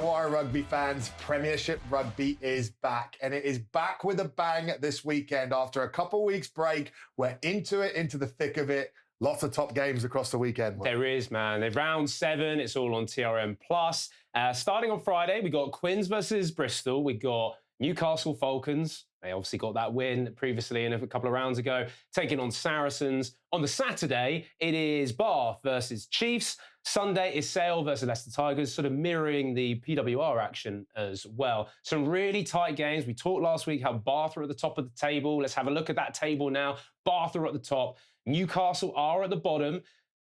wire, rugby fans. Premiership rugby is back, and it is back with a bang this weekend. After a couple weeks break, we're into the thick of it. Lots of top games across the weekend. There is, man. They're round 7. It's all on TRM Plus. Starting on Friday, we got Quins versus Bristol. We got Newcastle Falcons. They obviously got that win previously and a couple of rounds ago, taking on Saracens. On the Saturday, it is Bath versus Chiefs. Sunday is Sale versus Leicester Tigers, sort of mirroring the PWR action as well. Some really tight games. We talked last week how Bath are at the top of the table. Let's have a look at that table now. Bath are at the top. Newcastle are at the bottom,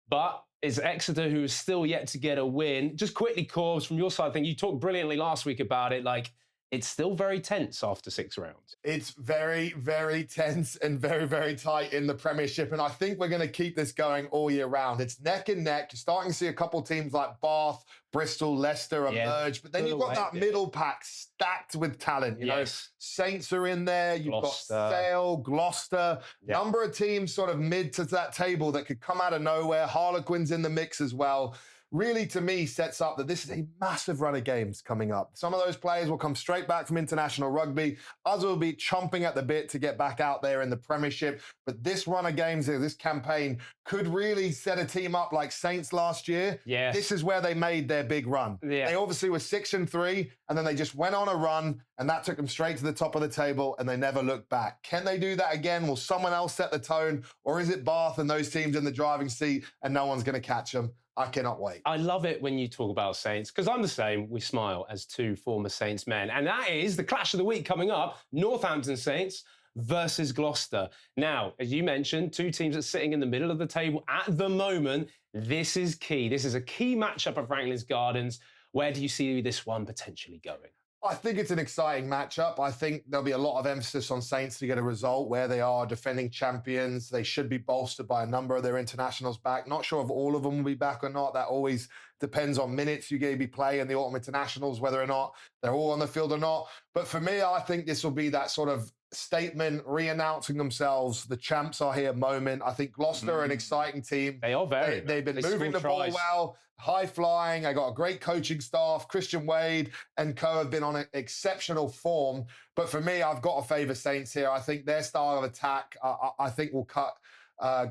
but it's Exeter who is still yet to get a win. Just quickly, Corbs, from your side, I think you talked brilliantly last week about it. Like, it's still very tense after 6 rounds. It's very, very tense and very, very tight in the Premiership. And I think we're going to keep this going all year round. It's neck and neck. You're starting to see a couple teams like Bath, Bristol, Leicester emerge. But then you've got that middle pack stacked with talent. You know, Saints are in there. You've Gloucester. Got Sale, Gloucester. Number of teams sort of mid to that table that could come out of nowhere. Harlequins in the mix as well. Really, to me, sets up that this is a massive run of games coming up. Some of those players will come straight back from international rugby. Others will be chomping at the bit to get back out there in the Premiership. But this run of games here, this campaign, could really set a team up like Saints last year. Yes. This is where they made their big run. Yeah. They obviously were 6-3, and then they just went on a run, and that took them straight to the top of the table, and they never looked back. Can they do that again? Will someone else set the tone? Or is it Bath and those teams in the driving seat, and no one's going to catch them? I cannot wait. I love it when you talk about Saints, because I'm the same. We smile as 2 former Saints men. And that is the clash of the week coming up, Northampton Saints versus Gloucester. Now, as you mentioned, 2 teams are sitting in the middle of the table at the moment. This is key. This is a key matchup at Franklin's Gardens. Where do you see this one potentially going? I think it's an exciting matchup. I think there'll be a lot of emphasis on Saints to get a result where they are defending champions. They should be bolstered by a number of their internationals back. Not sure if all of them will be back or not. That always depends on minutes you be playing the autumn internationals, whether or not they're all on the field or not. But for me, I think this will be that sort of statement, re-announcing themselves, the champs are here moment. I think Gloucester are an exciting team. They are very. They've been moving the ball well, high flying. I got a great coaching staff. Christian Wade and co have been on an exceptional form. But for me, I've got to favour Saints here. I think their style of attack, I think will cut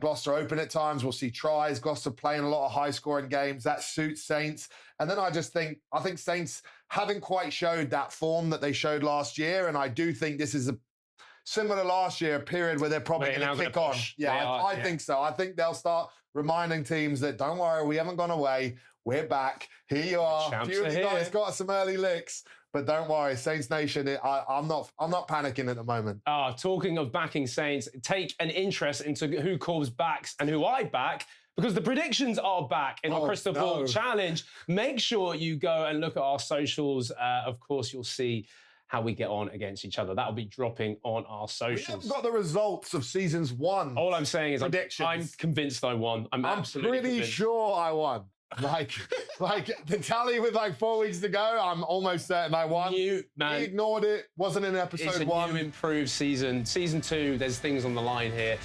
Gloucester open at times. We'll see tries. Gloucester playing a lot of high-scoring games. That suits Saints. And then I think Saints haven't quite showed that form that they showed last year. And I do think this is similar to last year, a period where they're probably going to kick on. I think so. I think they'll start reminding teams that, don't worry, we haven't gone away. We're back. Here you are. A few of you guys got some early licks. But don't worry, Saints Nation, I'm not panicking at the moment. Talking of backing Saints, take an interest into who Corbs backs and who I back, because the predictions are back in our Crystal Ball Challenge. Make sure you go and look at our socials. Of course, you'll see how we get on against each other. That'll be dropping on our socials. We haven't got the results of seasons 1. All I'm saying is I'm convinced I won. I'm absolutely pretty convinced. Sure I won. Like the tally with 4 weeks to go, I'm almost certain I won. We ignored it. Wasn't in episode 1. It's a new improved season. Season 2, there's things on the line here.